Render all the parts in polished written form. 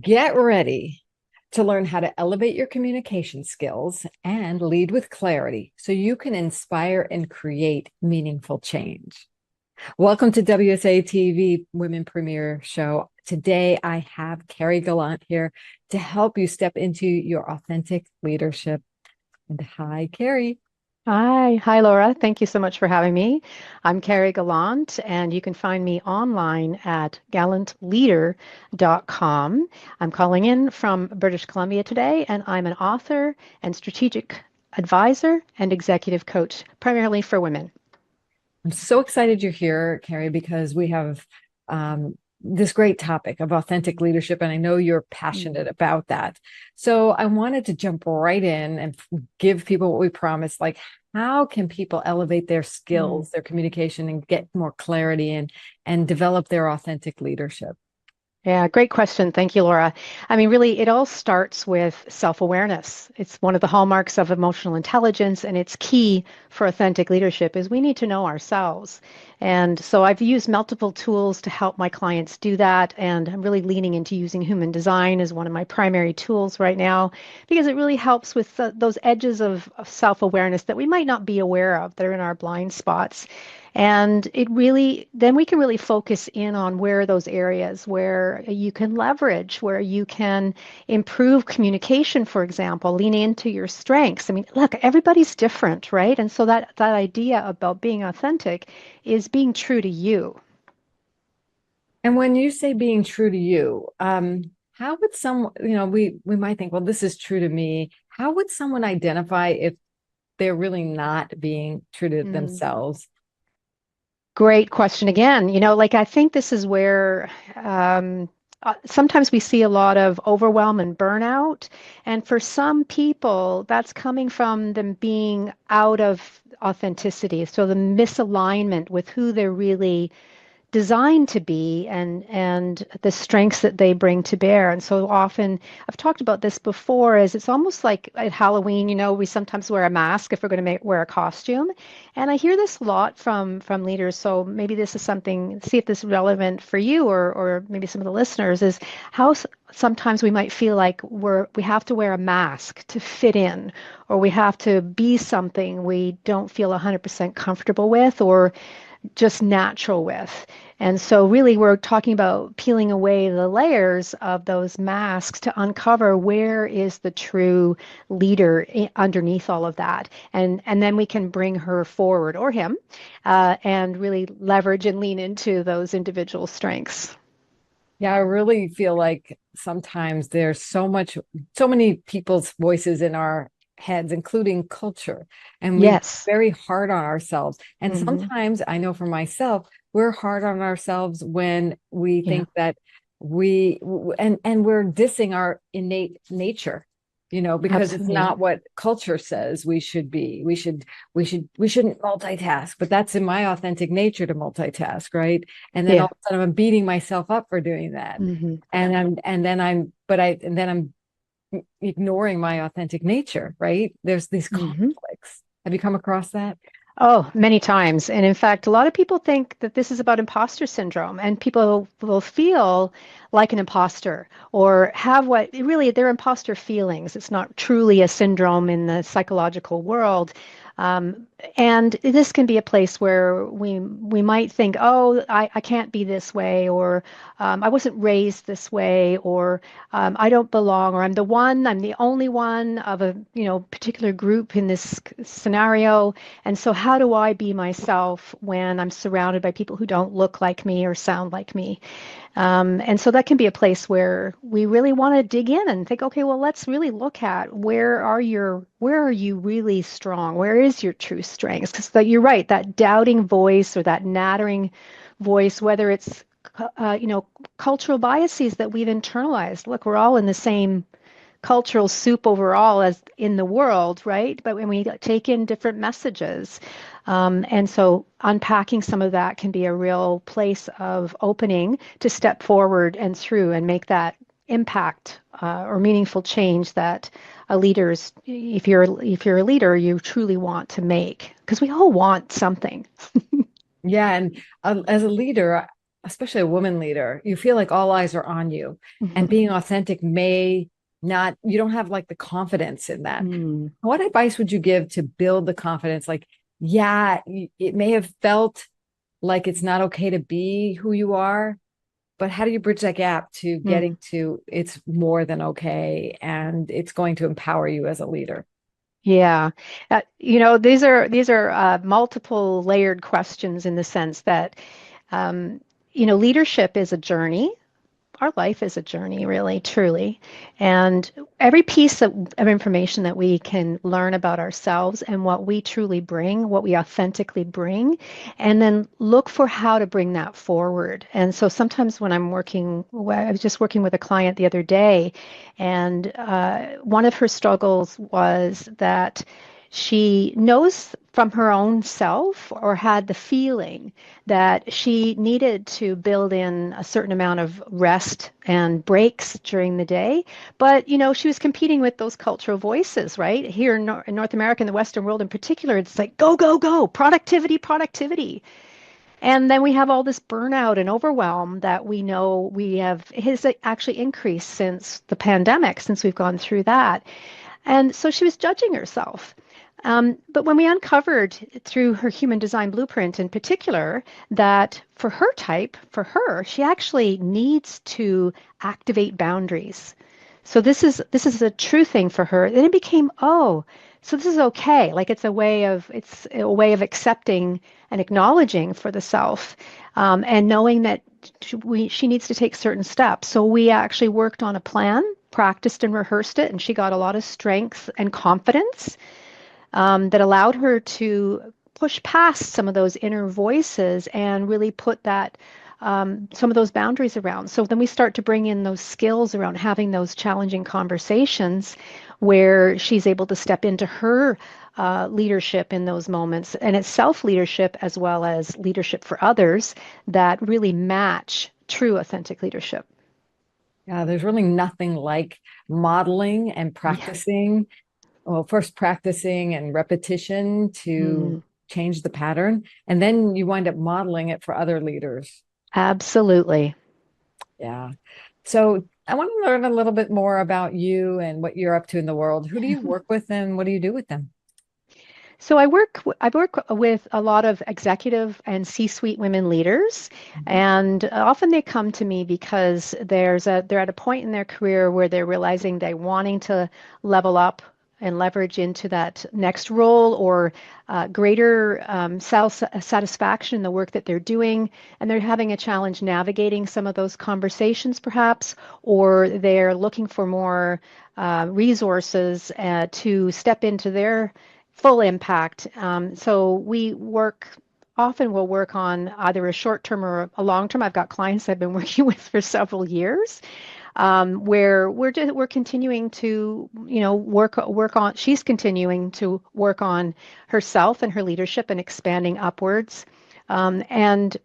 Get ready to learn how to elevate your communication skills and lead with clarity so you can inspire and create meaningful change. Welcome to WSA TV Women Premier Show. Today, I have Carrie Gallant here to help you step into your authentic leadership. And hi, Carrie. Hi, Laura. Thank you so much for having me. I'm Carrie Gallant, and you can find me online at gallantleader.com. I'm calling in from British Columbia today, and I'm an author and strategic advisor and executive coach, primarily for women. I'm so excited you're here, Carrie, because we have this great topic of authentic leadership, and I know you're passionate about that. So I wanted to jump right in and give people what we promised, like how can people elevate their Mm. skills, their communication, and get more clarity and develop their authentic leadership? Yeah, great question. Thank you, Laura. I mean, really, it all starts with self-awareness. It's one of the hallmarks of emotional intelligence, and it's key for authentic leadership is we need to know ourselves. And so I've used multiple tools to help my clients do that, and I'm really leaning into using human design as one of my primary tools right now because it really helps with those edges of self-awareness that we might not be aware of that are in our blind spots. And it really, then we can really focus in on where those areas where you can leverage, where you can improve communication, for example, lean into your strengths. I mean, look, everybody's different, right? And so that idea about being authentic is being true to you. And when you say being true to you, how would someone, we might think, well, this is true to me. How would someone identify if they're really not being true to Mm. themselves? Great question again. Like I think this is where sometimes we see a lot of overwhelm and burnout. And for some people, that's coming from them being out of authenticity. So the misalignment with who they're really designed to be and the strengths that they bring to bear. And so often I've talked about this before is it's almost like at Halloween, we sometimes wear a mask if we're going to wear a costume. And I hear this a lot from leaders. So maybe this is something, see if this is relevant for you or maybe some of the listeners is how sometimes we might feel like we have to wear a mask to fit in, or we have to be something we don't feel 100% comfortable with, or just natural with. And so, really, we're talking about peeling away the layers of those masks to uncover where is the true leader underneath all of that. And then we can bring her forward or him and really leverage and lean into those individual strengths. Yeah, I really feel like sometimes there's so many people's voices in our heads, including culture, and we Yes. very hard on ourselves. And Hmm. sometimes I know for myself, we're hard on ourselves when we Yeah, think that and we're dissing our innate nature, because it's absolutely. not what culture says we should be. We shouldn't multitask, but that's in my authentic nature to multitask, right? And then all Yeah. of a sudden I'm beating myself up for doing that. Hmm. And then I'm ignoring my authentic nature, right? There's these Hmm. conflicts. Have you come across that? Oh, many times. And in fact, a lot of people think that this is about imposter syndrome, and people will feel like an imposter or have what really they're imposter feelings. It's not truly a syndrome in the psychological world. Um, and this can be a place where we might think, oh, I can't be this way, or I wasn't raised this way, or I don't belong, or I'm the only one of a particular group in this scenario. And so, how do I be myself when I'm surrounded by people who don't look like me or sound like me? And so that can be a place where we really want to dig in and think, okay, well, let's really look at where are you really strong? Where is your true strengths? Because you're right, that doubting voice or that nattering voice, whether it's cultural biases that we've internalized. Look, we're all in the same cultural soup overall as in the world, right? But when we take in different messages, and so unpacking some of that can be a real place of opening to step forward and through and make that impact or meaningful change that if you're a leader, you truly want to make because we all want something. Yeah, and as a leader, especially a woman leader, you feel like all eyes are on you, and Mhm. being authentic may not, you don't have like the confidence in that. Mm. What advice would you give to build the confidence? Like, yeah, it may have felt like it's not okay to be who you are, but how do you bridge that gap to getting Mm. to it's more than okay and it's going to empower you as a leader? Yeah. These are multiple layered questions in the sense that um, leadership is a journey. Our life is a journey, really, truly. And every piece of information that we can learn about ourselves and what we truly bring, what we authentically bring, and then look for how to bring that forward. And so sometimes when I was just working with a client the other day, and one of her struggles was that she knows from her own self or had the feeling that she needed to build in a certain amount of rest and breaks during the day. But, she was competing with those cultural voices, right? Here in North America, in the Western world in particular, it's like go, go, go, productivity, productivity. And then we have all this burnout and overwhelm that we know we have has actually increased since the pandemic, since we've gone through that. And so she was judging herself. But when we uncovered through her human design blueprint in particular that for her type, for her, she actually needs to activate boundaries. So this is a true thing for her. Then it became, oh, so this is okay. Like it's a way of accepting and acknowledging for the self, and knowing that she needs to take certain steps. So we actually worked on a plan, practiced and rehearsed it, and she got a lot of strength and confidence that allowed her to push past some of those inner voices and really put that some of those boundaries around. So then we start to bring in those skills around having those challenging conversations where she's able to step into her leadership in those moments. And it's self leadership as well as leadership for others that really match true authentic leadership. Yeah, there's really nothing like modeling and Yeah. practicing. Well, first practicing and repetition to Mm, change the pattern, and then you wind up modeling it for other leaders. absolutely. Yeah. So I want to learn a little bit more about you and what you're up to in the world. Who do you work with and what do you do with them? So I work with a lot of executive and C-suite women leaders, and often they come to me because they're at a point in their career where they're realizing they're wanting to level up and leverage into that next role or greater self-satisfaction in the work that they're doing, and they're having a challenge navigating some of those conversations, perhaps, or they're looking for more resources to step into their full impact. So we work often we'll work on either a short term or a long term. I've got clients I've been working with for several years, where we're continuing to work on. She's continuing to work on herself and her leadership and expanding upwards. And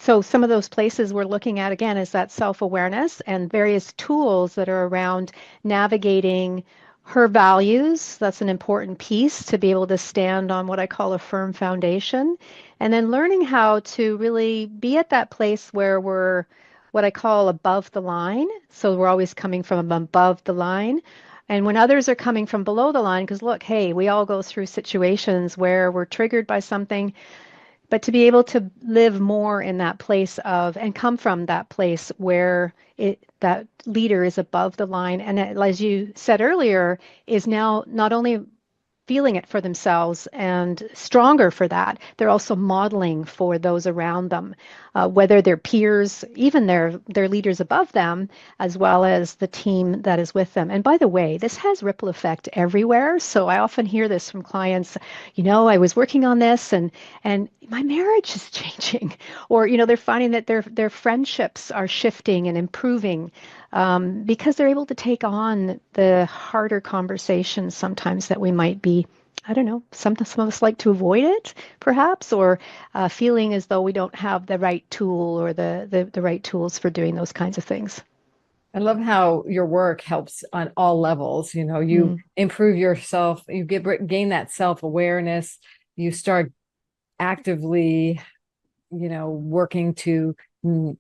so some of those places we're looking at again is that self-awareness and various tools that are around navigating her values. That's an important piece to be able to stand on what I call a firm foundation. And then learning how to really be at that place where we're what I call above the line. So we're always coming from above the line. And when others are coming from below the line, because look, hey, we all go through situations where we're triggered by something, but to be able to live more in that place of and come from that place where that leader is above the line and as you said earlier is now not only feeling it for themselves and stronger for that. They're also modeling for those around them, whether they're peers, even their leaders above them, as well as the team that is with them. And by the way, this has ripple effect everywhere. So I often hear this from clients, I was working on this and my marriage is changing, or they're finding that their friendships are shifting and improving because they're able to take on the harder conversations sometimes that we might be, I don't know, some of us like to avoid it, perhaps, or feeling as though we don't have the right tool or the right tools for doing those kinds of things. I love how your work helps on all levels. You Mm, improve yourself, you gain that self-awareness, you start actively working to mm,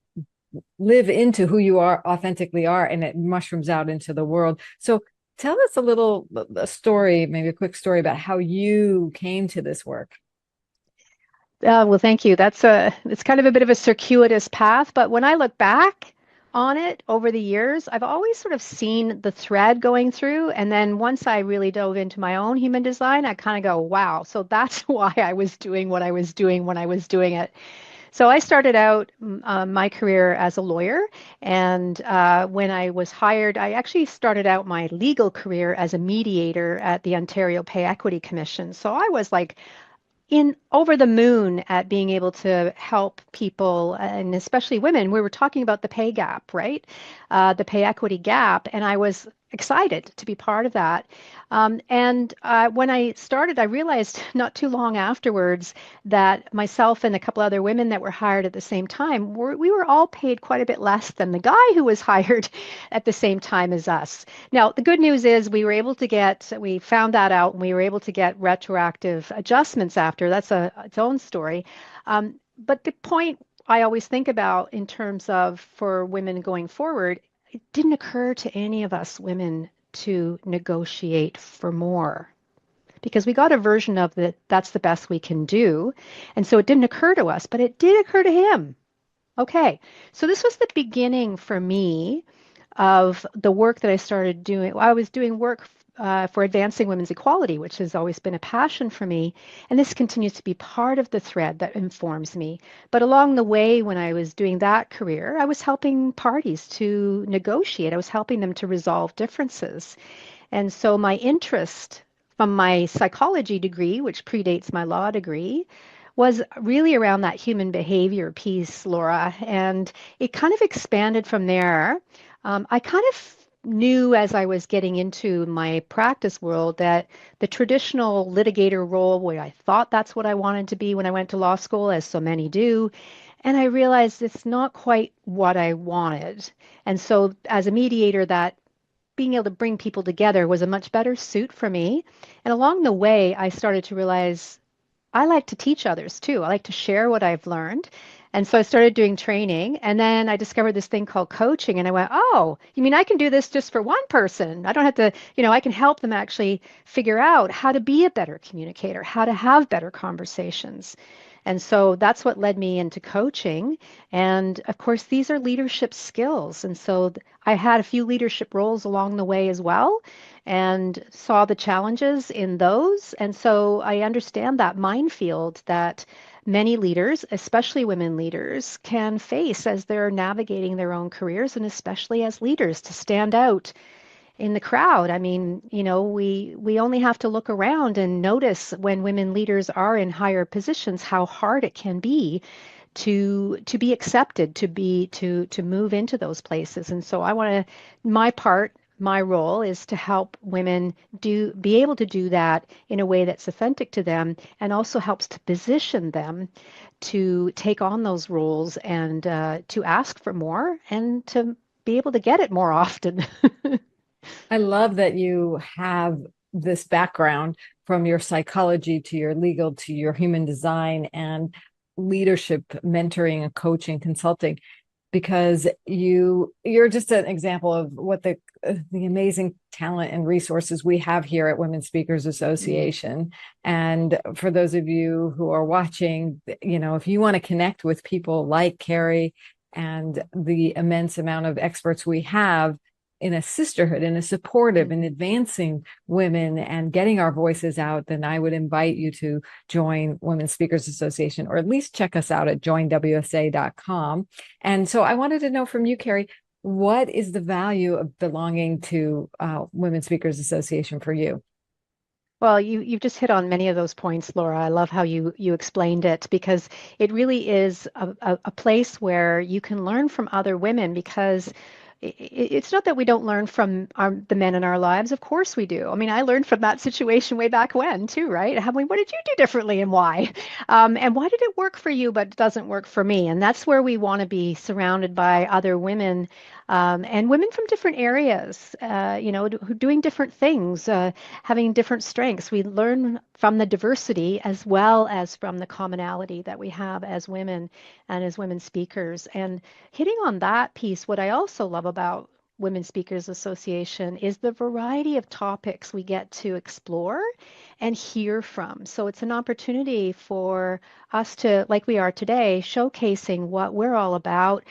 live into who you are authentically are, and it mushrooms out into the world. So tell us a story, maybe a quick story about how you came to this work. Well, thank you. It's kind of a bit of a circuitous path, but when I look back on it over the years, I've always sort of seen the thread going through. And then once I really dove into my own human design, I kind of go, wow. So that's why I was doing what I was doing when I was doing it. So I started out my career as a lawyer, and when I was hired, I actually started out my legal career as a mediator at the Ontario Pay Equity Commission. So I was like in over the moon at being able to help people and especially women. We were talking about the pay gap, right? The pay equity gap, and I was excited to be part of that. And when I started, I realized not too long afterwards that myself and a couple other women that were hired at the same time, we were all paid quite a bit less than the guy who was hired at the same time as us. Now, the good news is we found that out and we were able to get retroactive adjustments after. That's its own story. But the point I always think about in terms of for women going forward, it didn't occur to any of us women to negotiate for more because we got a version of that's the best we can do. And so it didn't occur to us, but it did occur to him. Okay. So this was the beginning for me of the work that I started doing. I was doing work for advancing women's equality, which has always been a passion for me. And this continues to be part of the thread that informs me. But along the way, when I was doing that career, I was helping parties to negotiate, I was helping them to resolve differences. And so my interest from my psychology degree, which predates my law degree, was really around that human behavior piece, Laura. And it kind of expanded from there. I kind of knew as I was getting into my practice world that the traditional litigator role, where I thought that's what I wanted to be when I went to law school, as so many do, and I realized it's not quite what I wanted. And so, as a mediator, that being able to bring people together was a much better suit for me. And along the way, I started to realize I like to teach others too. I like to share what I've learned. And so I started doing training. And then I discovered this thing called coaching. And I went, oh, you mean I can do this just for one person? I don't have to, I can help them actually figure out how to be a better communicator, how to have better conversations. And so that's what led me into coaching. And of course, these are leadership skills. And so I had a few leadership roles along the way as well and saw the challenges in those. And so I understand that minefield that many leaders, especially women leaders, can face as they're navigating their own careers and especially as leaders to stand out in the crowd. I mean, we only have to look around and notice when women leaders are in higher positions how hard it can be to be accepted, to move into those places. And so I want to my role is to help women be able to do that in a way that's authentic to them and also helps to position them to take on those roles and to ask for more and to be able to get it more often. I love that you have this background from your psychology to your legal to your human design and leadership mentoring and coaching consulting, because you're just an example of what the amazing talent and resources we have here at Women Speakers Mm. Association. And for those of you who are watching, if you want to connect with people like Carrie and the immense amount of experts we have in a sisterhood, in a supportive and Mm. advancing women and getting our voices out, then I would invite you to join Women Speakers Association, or at least check us out at joinwsa.com. And so I wanted to know from you, Carrie, what is the value of belonging to Women Speakers Association for you? Well, you've just hit on many of those points, Laura. I love how you explained it because it really is a place where you can learn from other women because it's not that we don't learn from the men in our lives. Of course we do. I mean, I learned from that situation way back when too, right? What did you do differently and why? And why did it work for you but it doesn't work for me? And that's where we want to be surrounded by other women and women from different areas, doing different things, having different strengths. We learn from the diversity as well as from the commonality that we have as women and as women speakers. And hitting on that piece, what I also love about Women Speakers Association is the variety of topics we get to explore and hear from. So it's an opportunity for us to, like we are today, showcasing what we're all about,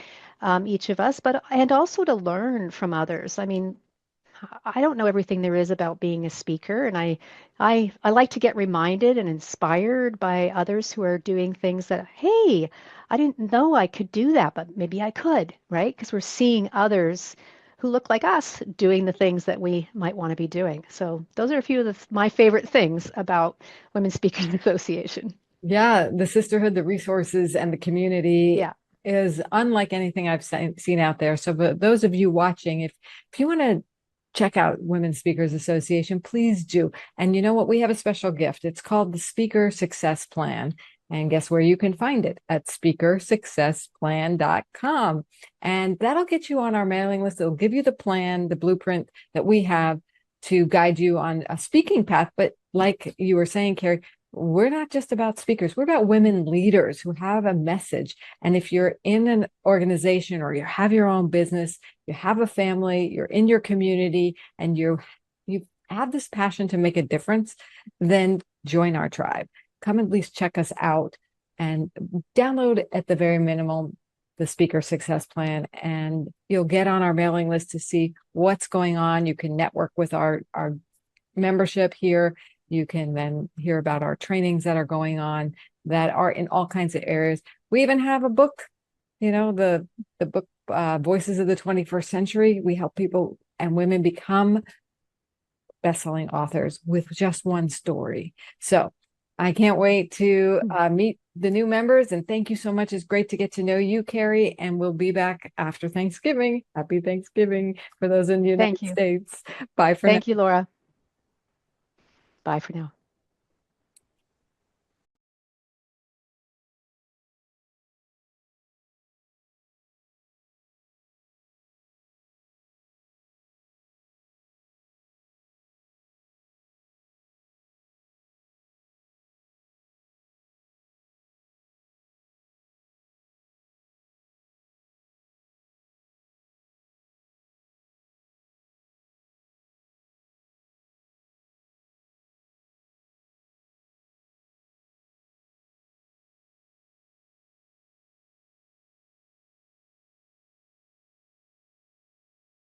each of us, but and also to learn from others. I mean, I don't know everything there is about being a speaker, and I like to get reminded and inspired by others who are doing things that, hey, I didn't know I could do that, but maybe I could, right? Because we're seeing others who look like us doing the things that we might want to be doing. So those are a few of my favorite things about Women Speakers Association. Yeah, the sisterhood, the resources, and the community Yeah. is unlike anything I've seen out there. So, but those of you watching, if you want to check out Women Speakers Association, please do. And you know what? We have a special gift. It's called the Speaker Success Plan. And guess where you can find it? At speakersuccessplan.com. And that'll get you on our mailing list. It'll give you the plan, the blueprint that we have to guide you on a speaking path. But like you were saying, Carrie, we're not just about speakers, we're about women leaders who have a message. And if you're in an organization or you have your own business, you have a family, you're in your community, and you have this passion to make a difference, then join our tribe. Come at least check us out and download at the very minimum the Speaker Success Plan, and you'll get on our mailing list to see what's going on. You can network with our membership here. You can then hear about our trainings that are going on that are in all kinds of areas. We even have a book, the book Voices of the 21st Century. We help people and women become best-selling authors with just one story. So I can't wait to meet the new members, and thank you so much. It's great to get to know you, Carrie, and we'll be back after Thanksgiving. Happy Thanksgiving for those in the Thank United you. States. Bye for now. Thank you, Laura. Bye for now.